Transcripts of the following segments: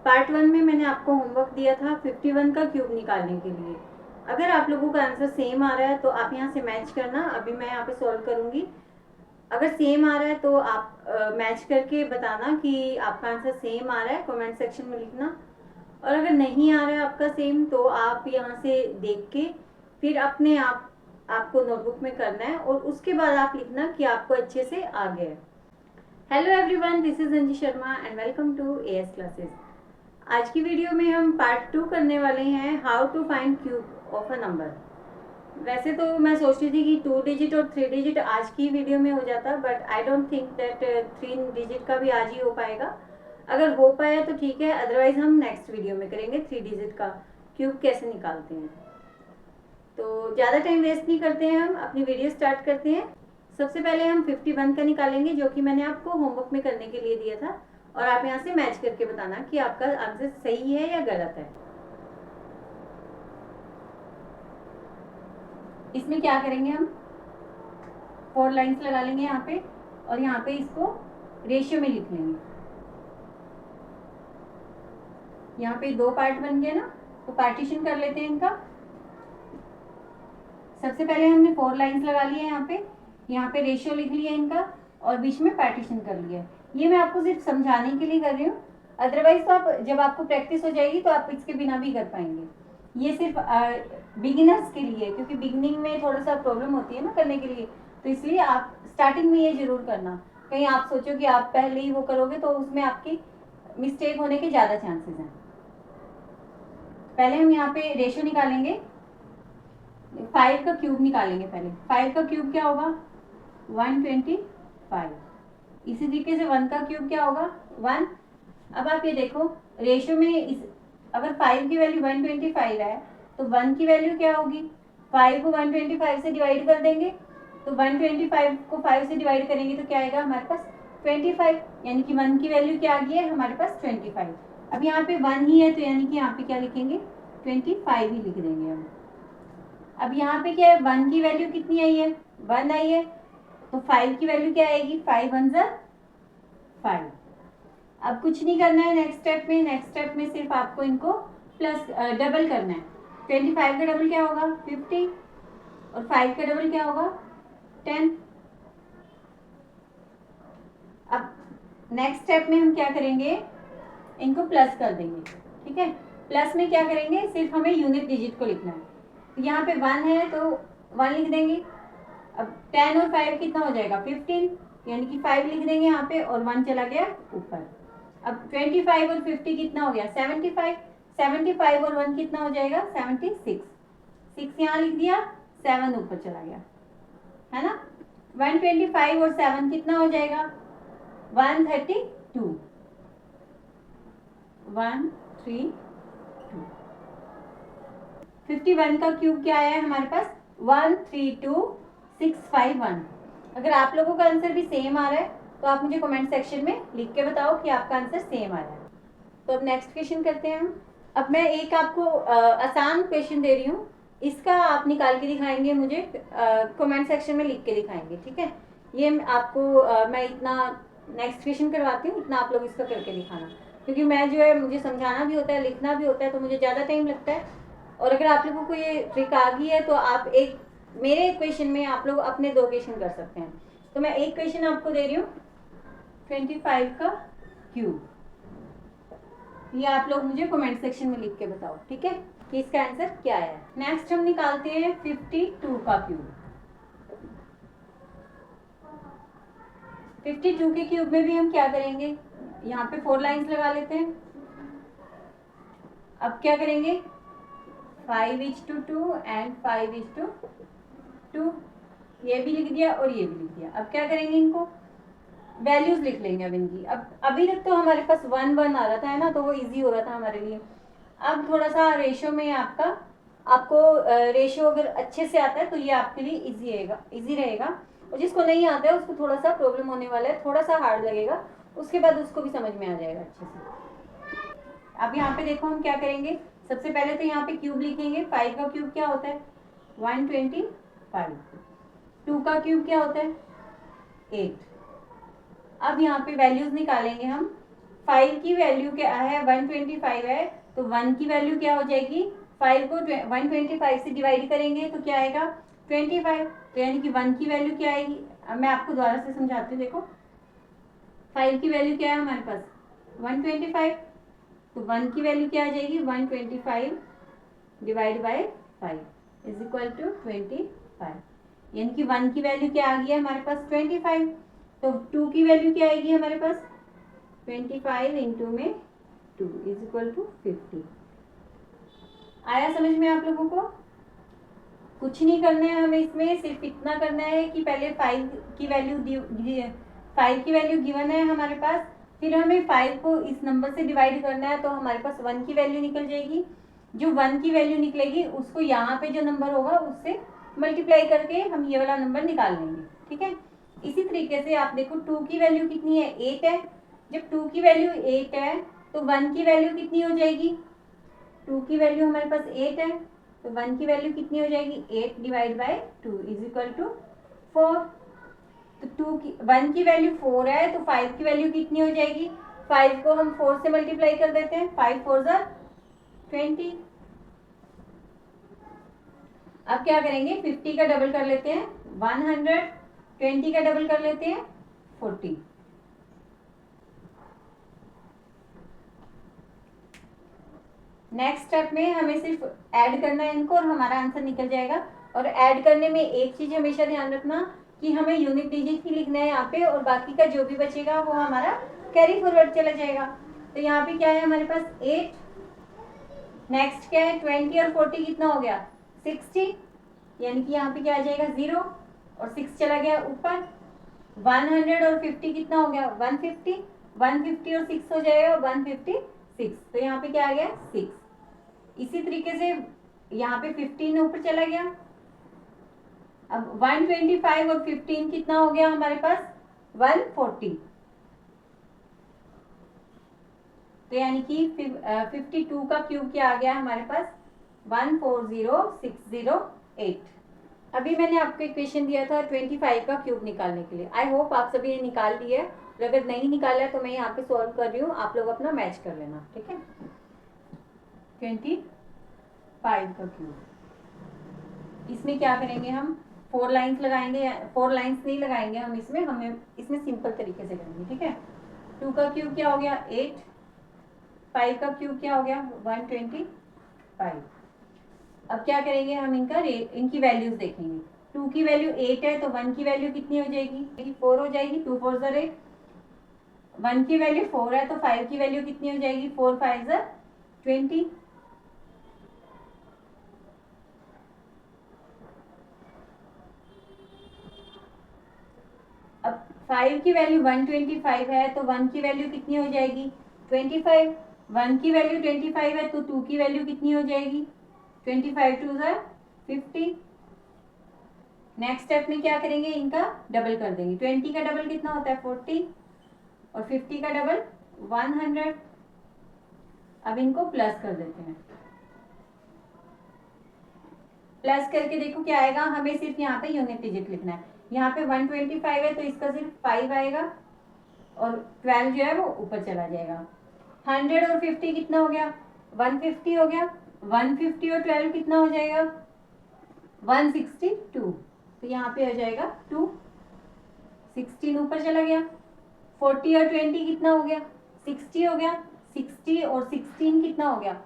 Part 1 में मैंने आपको होमवर्क दिया था 51 का क्यूब निकालने के लिए। अगर आप लोगों का आंसर सेम आ रहा है तो आप यहाँ से मैच करना, अभी मैं यहाँ पे सॉल्व करूँगी। अगर सेम आ रहा है तो आप मैच करके बताना कि आपका आंसर सेम आ रहा है, कमेंट सेक्शन में लिखना। और अगर नहीं आ रहा है आपका सेम तो आप यहाँ से देख के फिर अपने आप आपको नोटबुक में करना है और उसके बाद आप लिखना कि आपको अच्छे से आ गया। Hello everyone, this is Anji Sharma and welcome to AS classes. आज की वीडियो में हम पार्ट 2 करने वाले हैं, how to find cube of a number. वैसे तो मैं सोच रही थी कि 2 डिजिट और 3 डिजिट आज की वीडियो में हो जाता, but I don't think that 3 digit का भी आज ही हो पाएगा। अगर हो पाया तो ठीक है, अदरवाइज हम नेक्स्ट वीडियो में करेंगे 3 डिजिट का क्यूब कैसे निकालते हैं। तो ज़्यादा टाइम वेस्ट नहीं करते हैं, हम अपनी वीडियो स्टार्ट करते हैं। सबसे पहले हम 51 का निकालेंगे, जो कि मैंने आपको होमवर्क में करने के लिए दिया था, और आप यहाँ से मैच करके बताना कि आपका आंसर सही है या गलत है। इसमें क्या करेंगे, हम 4 लाइंस लगा लेंगे यहाँ पे, और यहाँ पे इसको रेशियो में लिख लेंगे। यहाँ पे 2 पार्ट बन गए ना, तो पार्टीशन कर लेते हैं इनका। सबसे पहले हमने 4 लाइंस लगा ली है यहाँ पे रेशियो लिख लिया इनका, और बीच में पार्टीशन कर लिया। ये मैं आपको सिर्फ समझाने के लिए कर रही हूँ, अदरवाइज तो आप जब आपको प्रैक्टिस हो जाएगी तो आप इसके बिना भी कर पाएंगे। ये सिर्फ बिगिनर्स के लिए, क्योंकि बिगिनिंग में थोड़ा सा प्रॉब्लम होती है ना करने के लिए, तो इसलिए आप स्टार्टिंग में ये जरूर करना। कहीं आप सोचो कि आप पहले ही वो करोगे तो उसमें आपकी मिस्टेक होने के ज़्यादा चांसेस हैं। पहले हम यहाँ पे रेशियो निकालेंगे, 5 का क्यूब निकालेंगे। पहले 5 का क्यूब क्या होगा, 125। इसी तरीके से 1 का क्यूब क्या होगा, 1। अब आप ये देखो रेशियो में अगर 5 की वैल्यू 125 है तो 1 की वैल्यू क्या होगी, 5 को 125 से डिवाइड कर देंगे, तो 125 को 5 से डिवाइड करेंगे तो क्या आएगा हमारे पास 25, यानी कि 1 की वैल्यू क्या आ गई है हमारे पास 25। अब यहाँ पे 1 ही है तो यानी कि यहाँ पे क्या लिखेंगे, 25 ही लिख देंगे हम। अब यहाँ पे क्या है, 1 की वैल्यू कितनी आई है, 1 आई है, तो 5 की वैल्यू क्या आएगी, 5 1 ज़ा 5। अब कुछ नहीं करना है नेक्स्ट स्टेप में सिर्फ आपको इनको प्लस डबल करना है। 25 का डबल क्या होगा, 50, और 5 का डबल क्या होगा, 10। अब नेक्स्ट स्टेप में हम क्या करेंगे, इनको प्लस कर देंगे। ठीक है, प्लस में क्या करेंगे, सिर्फ हमें यूनिट डिजिट को लिखना है। तो यहाँ पे 1 है तो 1 लिख देंगे। अब 10 और 5 कितना हो जाएगा, 15, यानी कि 5 लिख देंगे यहाँ पे, और 1 चला गया ऊपर। अब 25 और 50 कितना हो गया, 75। 75 और 1 कितना हो जाएगा, 76। 6 यहाँ लिख दिया, 7 ऊपर चला गया, है ना। 125 और 7 कितना हो जाएगा, 132। 132। 51 का क्यूब क्या आया है हमारे पास, 132651। अगर आप लोगों का आंसर भी सेम आ रहा है तो आप मुझे कमेंट सेक्शन में लिख के बताओ कि आपका आंसर सेम आ रहा है। तो अब नेक्स्ट क्वेश्चन करते हैं हम। अब मैं एक आपको आसान क्वेश्चन दे रही हूँ, इसका आप निकाल के दिखाएंगे मुझे, कमेंट सेक्शन में लिख के दिखाएंगे। ठीक है, ये आपको मैं इतना नेक्स्ट क्वेश्चन करवाती हूँ, इतना आप लोग इसका करके दिखाना, क्योंकि मैं जो है मुझे समझाना भी होता है, लिखना भी होता है, तो मुझे ज़्यादा टाइम लगता है। और अगर आप लोगों को ये ट्रिक आ गई है तो आप एक मेरे क्वेश्चन में आप लोग अपने 2 क्वेश्चन कर सकते हैं। तो मैं एक क्वेश्चन आपको दे रही हूँ 25 का क्यूब, ये आप लोग मुझे कमेंट सेक्शन में लिख के बताओ, ठीक है, कि इसका आंसर क्या है। नेक्स्ट हम निकालते हैं 52 का क्यूब। 52 के क्यूब में भी हम क्या करेंगे, यहाँ पे 4 लाइंस लगा लेते हैं। अब क्या करेंगे, 5:2 एंड 5:2, ये भी लिख दिया और ये भी लिख दिया। अब क्या करेंगे, इनको वैल्यूज लिख लेंगे अब इनकी। अब अभी तक तो हमारे पास 1 1 आ रहा था, है ना, तो वो इजी हो रहा था हमारे लिए। अब थोड़ा सा रेशियो में आपको रेशियो अगर अच्छे से आता है तो ये आपके लिए इजी रहेगा, और जिसको नहीं आता है उसको थोड़ा सा प्रॉब्लम होने वाला है, थोड़ा सा हार्ड लगेगा, उसके बाद उसको भी समझ में आ जाएगा अच्छे से। अब यहाँ पे देखो हम क्या करेंगे, सबसे पहले तो यहाँ पे क्यूब लिखेंगे। 5 का क्यूब क्या होता है, 125। 2 का क्यूब क्या होता है, 8। अब यहाँ पे वैल्यूज निकालेंगे हम। 5 की वैल्यू क्या है, 125 है, तो 1 की वैल्यू क्या हो जाएगी, 5 को 125 से डिवाइड करेंगे तो क्या आएगा 25, तो यानी कि 1 की वैल्यू क्या आएगी। अब मैं आपको दोबारा से समझाती हूँ, देखो 5 की वैल्यू क्या है हमारे पास 125, तो 1 की वैल्यू क्या आ जाएगी 125 divide by 5 is equal to 25, यानी कि 1 की वैल्यू क्या आ गई है हमारे पास 25, तो 2 की वैल्यू क्या आएगी हमारे पास 25 इंटू में 2 इज इक्वल टू 50। आया समझ में आप लोगों को? कुछ नहीं करना है हमें इसमें, सिर्फ इतना करना है कि पहले 5 की वैल्यू गिवन है हमारे पास, फिर हमें 5 को इस नंबर से डिवाइड करना है, तो हमारे पास 1 की वैल्यू निकल जाएगी। जो 1 की वैल्यू निकलेगी उसको यहाँ पे जो नंबर होगा उससे मल्टीप्लाई करके हम ये वाला नंबर निकाल लेंगे, ठीक है। इसी तरीके से आप देखो 2 की वैल्यू कितनी है 8 है, जब 2 की वैल्यू 8 है तो 1 की वैल्यू कितनी हो जाएगी, 2 की वैल्यू हमारे पास 8 है, तो 1 की वैल्यू कितनी हो जाएगी 8 divide by 2 is equal to 4, तो 1 की वैल्यू 4 है, तो 5 की वैल्यू कितनी हो जाएगी, 5 को हम 4 से मल्टीप्लाई कर देते हैं, 5 4 ज़ा 20। अब क्या करेंगे 50 का डबल कर लेते हैं 100, 20 का डबल कर लेते हैं 40। नेक्स्ट स्टेप में हमें सिर्फ ऐड करना है इनको और हमारा आंसर निकल जाएगा। और ऐड करने में एक चीज हमेशा ध्यान रखना कि हमें यूनिट डिजिट ही लिखना है यहाँ पे, और बाकी का जो भी बचेगा वो हमारा कैरी फॉरवर्ड चला जाएगा। तो यहाँ पे क्या है हमारे पास 8, नेक्स्ट क्या है 20 और 40 कितना हो गया 60, यानी कि यहाँ पे क्या आ जाएगा 0 और 6 चला गया ऊपर, 100 और 50 कितना हो गया 150, 150 और 6 हो जाएगा 156, तो यहाँ पे क्या आ गया 6। इसी तरीके से यहाँ पे 15 ऊपर चला गया, अब 125 और 15 कितना हो गया हमारे पास 140, तो यानी कि 52 का क्यूब क्या आ गया हमारे पास 140608। अभी मैंने आपको इक्वेशन दिया था 25 का क्यूब निकालने के लिए। आई होप आप सभी ने निकाल लिया है, और अगर नहीं निकाला है तो मैं यहाँ पे सॉल्व कर रही हूँ, आप लोग अपना मैच कर लेना, ठीक है। 25 का क्यूब, इसमें क्या करेंगे हम 4 लाइन्स लगाएंगे, 4 लाइन्स नहीं लगाएंगे हम इसमें, हमें इसमें सिंपल तरीके से करेंगे, ठीक है। 2 का क्यूब क्या हो गया 8, 5 का क्यूब क्या हो गया 125। अब क्या करेंगे हम इनकी वैल्यूज देखेंगे। 2 की वैल्यू 8 है, तो 1 की वैल्यू कितनी हो जाएगी 4 हो जाएगी, 2 4 ज़ा 8, 1 की वैल्यू 4 है, तो 5 की वैल्यू कितनी हो जाएगी 4 5 ज़ा 20। अब 5 की वैल्यू 125 है, तो 1 की वैल्यू कितनी हो जाएगी 25, 1 की वैल्यू 25 है, तो 2 की वैल्यू कितनी हो जाएगी 25 2 ज़ा 50। नेक्स्ट स्टेप में क्या करेंगे इनका डबल कर देंगे, 20 का डबल कितना होता है 40 और 50 का डबल 100। अब इनको प्लस कर देते हैं, प्लस करके देखो क्या आएगा, हमें सिर्फ यहाँ पे यूनिट डिजिट लिखना है। यहाँ पे 125 है, तो इसका सिर्फ 5 आएगा और 12 जो है वो ऊपर चला जाएगा। 100 और 50 कितना हो गया 150 हो गया, 150 और 12 कितना हो जाएगा 162, तो यहाँ पे हो जाएगा 2, 16 ऊपर चला गया। 40 और 20 कितना हो गया 60 हो गया, 60 और 16 कितना हो गया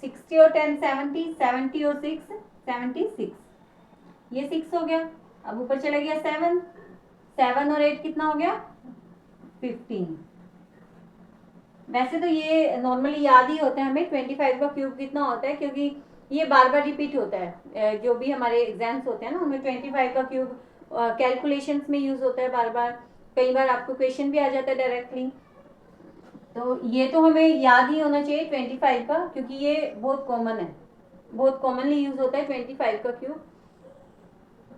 60 और 10 70, 70 और 6 76, ये 6 हो गया। अब ऊपर चला गया 7, 7 और 8 कितना हो गया 15। वैसे तो ये नॉर्मली याद ही होता है हमें 25 का क्यूब कितना होता है, क्योंकि ये बार बार रिपीट होता है, जो भी हमारे एग्जाम्स होते हैं ना उनमें 25 का क्यूब कैलकुलेशंस में यूज होता है बार बार, कई बार आपको क्वेश्चन भी आ जाता है डायरेक्टली, तो ये तो हमें याद ही होना चाहिए 25 का, क्योंकि ये बहुत कॉमन है, बहुत कॉमनली यूज होता है 25 का क्यूब।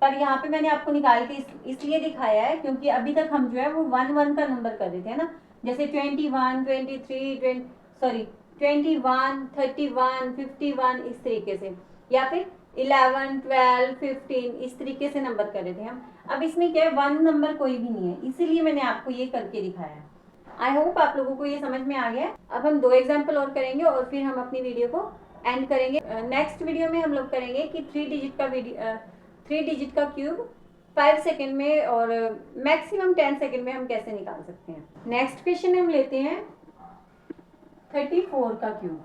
पर यहाँ पे मैंने आपको निकाल के इसलिए दिखाया है क्योंकि अभी तक हम जो है वो 1 1 का नंबर कर देते हैं ना, जैसे 21 23 21 31 51 इस तरीके से, या फिर 11 12 15 इस तरीके से नंबर कर देते हैं हम। अब इसमें क्या है 1 नंबर कोई भी नहीं है, इसीलिए मैंने आपको ये करके दिखाया है। आई होप आप लोगों को ये समझ में आ गया। अब हम 2 एग्जाम्पल और करेंगे और फिर हम अपनी वीडियो को एंड करेंगे। नेक्स्ट वीडियो में हम लोग करेंगे कि 3 डिजिट का क्यूब 5 सेकेंड में और मैक्सिमम 10 सेकेंड में हम कैसे निकाल सकते हैं। नेक्स्ट क्वेश्चन हम लेते हैं 34 का क्यूब।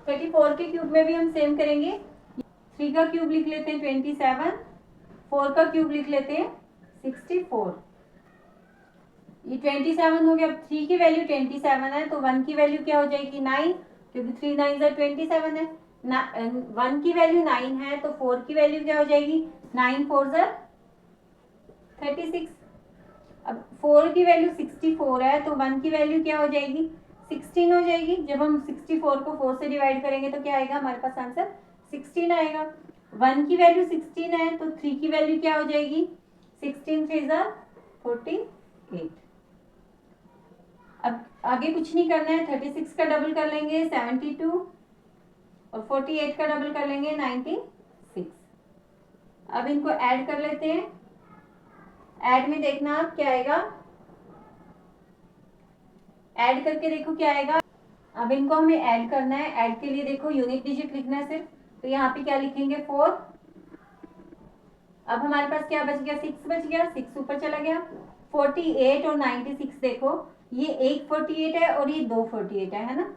34 के क्यूब में भी हम सेम करेंगे। 3 का क्यूब लिख लेते हैं 27, 4 का क्यूब लिख लेते हैं 64। ये 27 हो गया। 3 की वैल्यू 27 है तो 1 की वैल्यू क्या हो जाएगी 9, क्योंकि 3 9 27 है। 1 की वैल्यू 9 है तो 4 की वैल्यू क्या हो जाएगी 9 4 36। अब 4 की वैल्यू 64 है तो 1 की वैल्यू क्या हो जाएगी 16 हो जाएगी। जब हम 64 को 4 से डिवाइड करेंगे तो क्या आएगा हमारे पास आंसर 16 आएगा। 1 की वैल्यू 16 है तो 3 की वैल्यू क्या हो जाएगी 16 3 48। अब आगे कुछ नहीं करना है। 36 का डबल कर लेंगे 72 और 48 का डबल कर लेंगे 96। अब इनको ऐड कर लेते हैं। ऐड में देखना आप क्या आएगा, ऐड करके देखो क्या आएगा। अब इनको हमें ऐड करना है। ऐड के लिए देखो यूनिट डिजिट लिखना है सिर्फ, तो यहाँ पे क्या लिखेंगे 4। अब हमारे पास क्या बच गया 6 बच गया, 6 ऊपर चला गया। 48 और 96 देखो, ये एक 48 है और ये 2 48 है ना।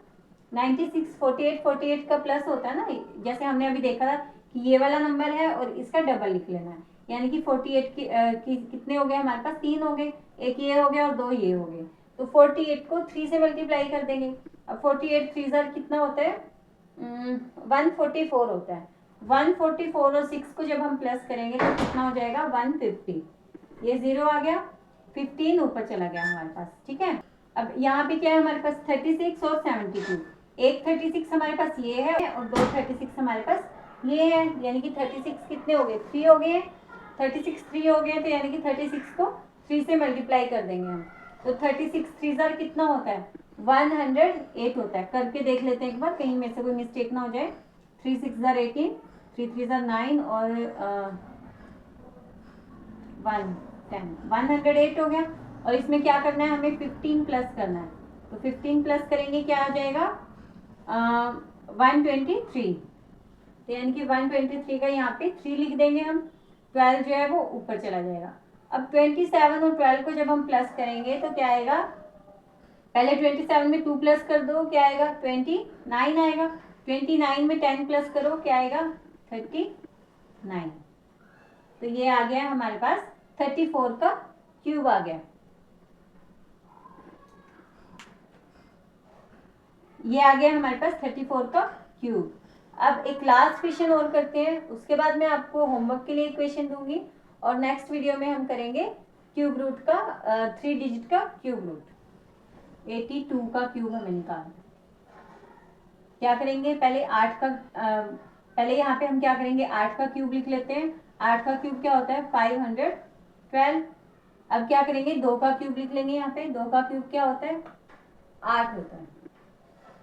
96 48 का प्लस होता है ना, जैसे हमने अभी देखा था कि ये वाला नंबर है और इसका डबल लिख लेना है। यानी कि 48 की कितने हो गए हमारे पास 3 हो गए, एक ये हो गया और 2 ये हो गए। तो 48 को 3 से मल्टीप्लाई कर देंगे। अब 48 3 कितना होता है 144 होता है। 144 और 6 को जब हम प्लस करेंगे तो कितना हो जाएगा 150। ये 0 आ गया, 15 ऊपर चला गया हमारे पास। ठीक है। अब यहाँ पे क्या है हमारे पास 36 और 72। एक 36 हमारे पास ये है और 2 36 हमारे पास ये है। यानी कि 36 कितने हो गए 3 हो गए। 36 3 हो गए तो यानी कि 36 को 3 से मल्टीप्लाई कर देंगे हम। तो 36 3 कितना होता है 108 होता है। करके देख लेते हैं एक बार, कहीं में से कोई मिस्टेक ना हो जाए। 3 6 18, 3 3 9 और 1 10, 108 हो गया। और इसमें क्या करना है हमें 15 प्लस करना है। तो 15 प्लस करेंगे क्या आ जाएगा 123। तो यानी कि 123 का यहाँ पे 3 लिख देंगे हम। 12 जो है वो ऊपर चला जाएगा। अब 27 और 12 को जब हम प्लस करेंगे तो क्या आएगा, पहले 27 में 2 प्लस कर दो क्या आएगा 29 आएगा। 29 में 10 प्लस करो क्या आएगा 39। तो ये आ गया हमारे पास 34 का क्यूब आ गया। ये आ गया हमारे पास 34 का क्यूब। अब एक लास्ट क्वेश्चन और करते हैं, उसके बाद मैं आपको होमवर्क के लिए क्वेश्चन दूंगी और नेक्स्ट वीडियो में हम करेंगे क्यूब रूट का 3 डिजिट का क्यूब रूट। 82 का क्यूब हमें निकालना। क्या करेंगे पहले 8 का पहले यहाँ पे हम क्या करेंगे 8 का क्यूब लिख लेते हैं। 8 का क्यूब क्या होता है 512। अब क्या करेंगे 2 का क्यूब लिख लेंगे। यहाँ पे 2 का क्यूब क्या होता है 8 होता है।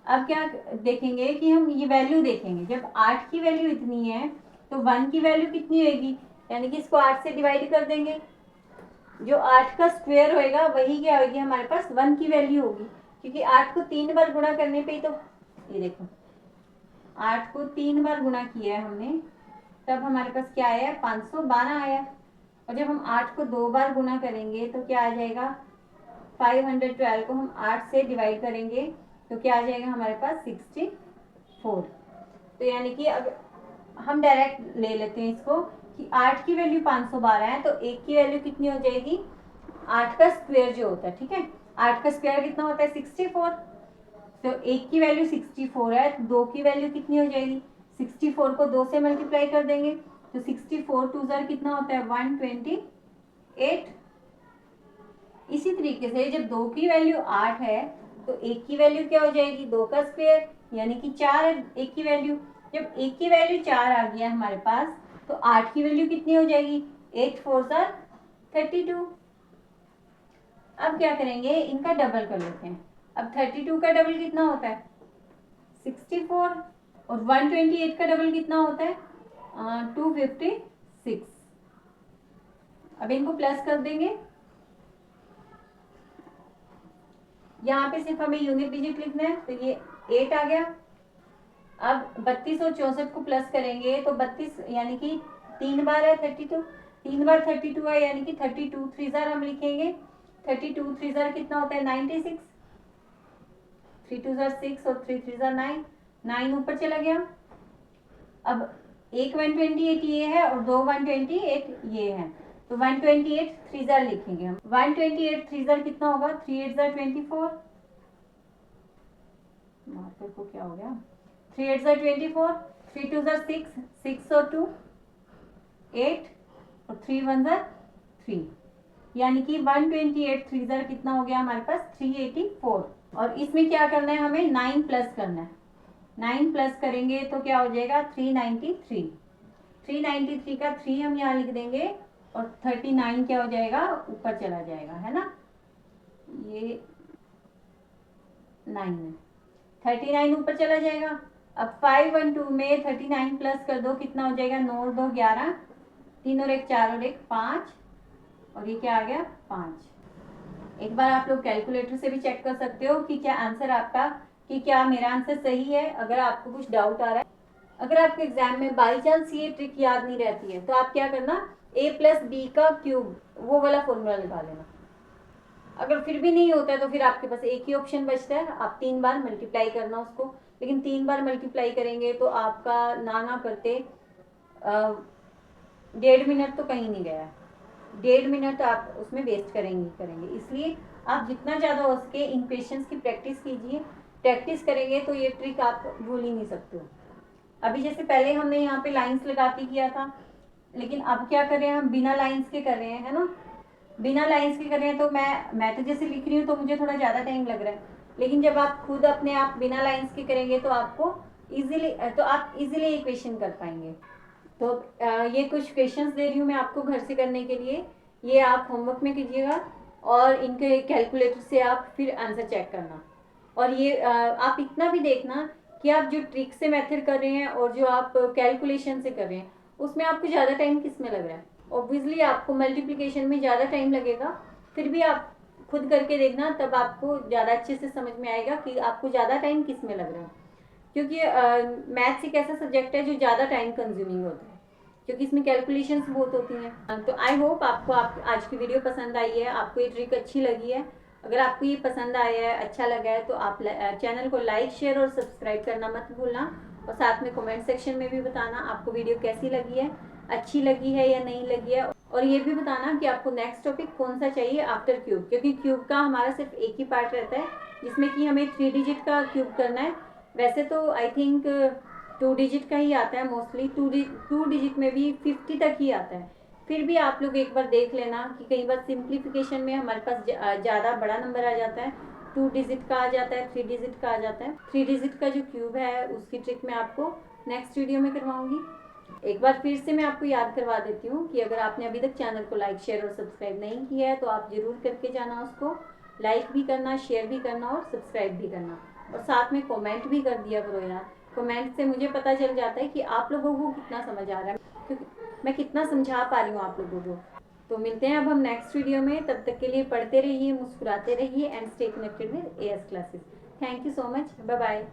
अब क्या देखेंगे कि हम ये वैल्यू देखेंगे, जब 8 की वैल्यू इतनी है तो 1 की वैल्यू कितनी होगी, यानी कि इसको 8 से डिवाइड कर देंगे। जो 8 का स्क्वायर होएगा वही क्या होगी हमारे पास 1 की वैल्यू होगी, क्योंकि 8 को 3 बार गुणा करने पे ही तो, ये देखो 8 को 3 बार गुणा किया है हमने, तब हमारे पास क्या आया 512 आया। और जब हम 8 को 2 बार गुणा करेंगे तो क्या आ जाएगा 512 को हम 8 से डिवाइड करेंगे तो क्या आ जाएगा हमारे पास 64। तो यानी कि अब हम डायरेक्ट ले लेते हैं इसको कि 8 की वैल्यू 512 है तो 1 की वैल्यू कितनी हो जाएगी 8 का स्क्वायर जो होता है। ठीक है, 8 का स्क्वायर कितना होता है 64। तो 1 की वैल्यू 64 है तो 2 की वैल्यू कितनी हो जाएगी 64 को 2 से मल्टीप्लाई कर देंगे तो 64 2 कितना होता है 128। इसी तरीके से जब 2 की वैल्यू 8 है तो 1 की वैल्यू क्या हो जाएगी 2 का स्क्वायर यानी कि 4 है 1 की वैल्यू। जब 1 की वैल्यू 4 आ गया हमारे पास तो 8 की वैल्यू कितनी हो जाएगी 8 4 32। अब क्या करेंगे इनका डबल कर लेते हैं। अब 32 का डबल कितना होता है 64 और 128 का डबल कितना होता है 256। अब इनको प्लस कर देंगे यहाँ पे सिर्फ हमें यूनिट डिजिट लिखना है, तो ये 8 आ गया। अब 32 और 64 को प्लस करेंगे तो 32 यानी कि 3 बार है 32, 3 बार 32 है यानी कि 32 3 जार हम लिखेंगे। 32 3 जार कितना होता है 96, 3 2 जार 6 और 3 3 जार 9, 9 ऊपर चला गया। अब एक 128 ये है और दो 128 ये है, तो 128 3 जार लिखेंगे हम। 128 3 जार कितना होगा 3 8 जार 24, मार्कर को क्या हो गया, 3 8 जार 24, 3 2 जार 6, 6 और 2 8 और 3 1 जार 3, यानी कि 128 3 जार कितना हो गया हमारे पास 384। और इसमें क्या करना है हमें 9 प्लस करना है, 9 प्लस करेंगे तो क्या हो जाएगा 393, 393 का 3 हम यहाँ लिख देंगे और 39 क्या हो जाएगा ऊपर चला जाएगा, है ना, ये 9 है, 39 ऊपर चला जाएगा। अब 5 1 2 में 39 प्लस कर दो कितना हो जाएगा 9 और 2 11, 3 और 1 4 और 1 5, और ये क्या आ गया 5। एक बार आप लोग कैलकुलेटर से भी चेक कर सकते हो कि क्या आंसर आपका, कि क्या मेरा आंसर सही है। अगर आपको कुछ डाउट आ रहा है, अगर आपके एग्जाम में बाई चांस ये ट्रिक याद नहीं रहती है तो आप क्या करना, a प्लस बी का क्यूब वो वाला फॉर्मूला निकाल लेना। अगर फिर भी नहीं होता है तो फिर आपके पास एक ही ऑप्शन बचता है, आप 3 बार मल्टीप्लाई करना उसको। लेकिन 3 बार मल्टीप्लाई करेंगे तो आपका ना करते 1.5 मिनट तो कहीं नहीं गया, 1.5 मिनट आप उसमें वेस्ट करेंगे। इसलिए आप जितना ज़्यादा हो सके इन क्वेश्चंस की प्रैक्टिस कीजिए, प्रैक्टिस करेंगे तो ये ट्रिक आप भूल ही नहीं सकते हो। अभी जैसे पहले हमने यहाँ पे लाइंस लगा के किया था, लेकिन अब क्या कर रहे हैं हम बिना लाइंस के कर रहे हैं, है ना, बिना लाइंस के कर रहे हैं। तो मैं तो जैसे लिख रही हूँ तो मुझे थोड़ा ज़्यादा टाइम लग रहा है, लेकिन जब आप खुद अपने आप बिना लाइंस के करेंगे तो आपको आप इजीली इक्वेशन कर पाएंगे। तो ये कुछ क्वेश्चंस दे रही हूँ मैं आपको घर से करने के लिए, ये आप होमवर्क में कीजिएगा और इनके कैलकुलेटर से आप फिर आंसर चेक करना। और ये आप इतना भी देखना कि आप जो ट्रिक से मेथड कर रहे हैं और जो आप कैलकुलेशन से कर रहे हैं उसमें आपको ज़्यादा टाइम किस में लग रहा है। ऑब्वियसली आपको मल्टीप्लिकेशन में ज़्यादा टाइम लगेगा, फिर भी आप खुद करके देखना, तब आपको ज़्यादा अच्छे से समझ में आएगा कि आपको ज़्यादा टाइम किस में लग रहा है। क्योंकि मैथ्स एक ऐसा सब्जेक्ट है जो ज़्यादा टाइम कंज्यूमिंग होता है, क्योंकि इसमें कैलकुलेशंस बहुत होती हैं। तो आई होप आपको आज की वीडियो पसंद आई है, आपको ये ट्रिक अच्छी लगी है। अगर आपको ये पसंद आया है, अच्छा लगा है, तो आप चैनल को लाइक शेयर और सब्सक्राइब करना मत भूलना। और साथ में कमेंट सेक्शन में भी बताना आपको वीडियो कैसी लगी है, अच्छी लगी है या नहीं लगी है। और ये भी बताना कि आपको नेक्स्ट टॉपिक कौन सा चाहिए आफ्टर क्यूब, क्योंकि क्यूब का हमारा सिर्फ एक ही पार्ट रहता है जिसमें कि हमें 3 डिजिट का क्यूब करना है। वैसे तो आई थिंक 2 डिजिट का ही आता है मोस्टली, 2 डिजिट में भी 50 तक ही आता है। फिर भी आप लोग एक बार देख लेना कि कई बार सिंप्लीफिकेशन में हमारे पास ज़्यादा बड़ा नंबर आ जाता है, 2 डिजिट का आ जाता है, 3 डिजिट का आ जाता है। 3 डिजिट का जो क्यूब है उसकी ट्रिक मैं आपको नेक्स्ट वीडियो में करवाऊंगी। एक बार फिर से मैं आपको याद करवा देती हूँ कि अगर आपने अभी तक चैनल को लाइक शेयर और सब्सक्राइब नहीं किया है तो आप ज़रूर करके जाना, उसको लाइक भी करना, शेयर भी करना और सब्सक्राइब भी करना, और साथ में कमेंट भी कर दिया करो यार। कमेंट से मुझे पता चल जाता है कि आप लोगों को कितना समझ आ रहा है, क्योंकि मैं कितना समझा पा रही हूँ आप लोगों को। तो मिलते हैं अब हम नेक्स्ट वीडियो में, तब तक के लिए पढ़ते रहिए, मुस्कुराते रहिए and stay connected with AS classes. Thank you so much, bye bye.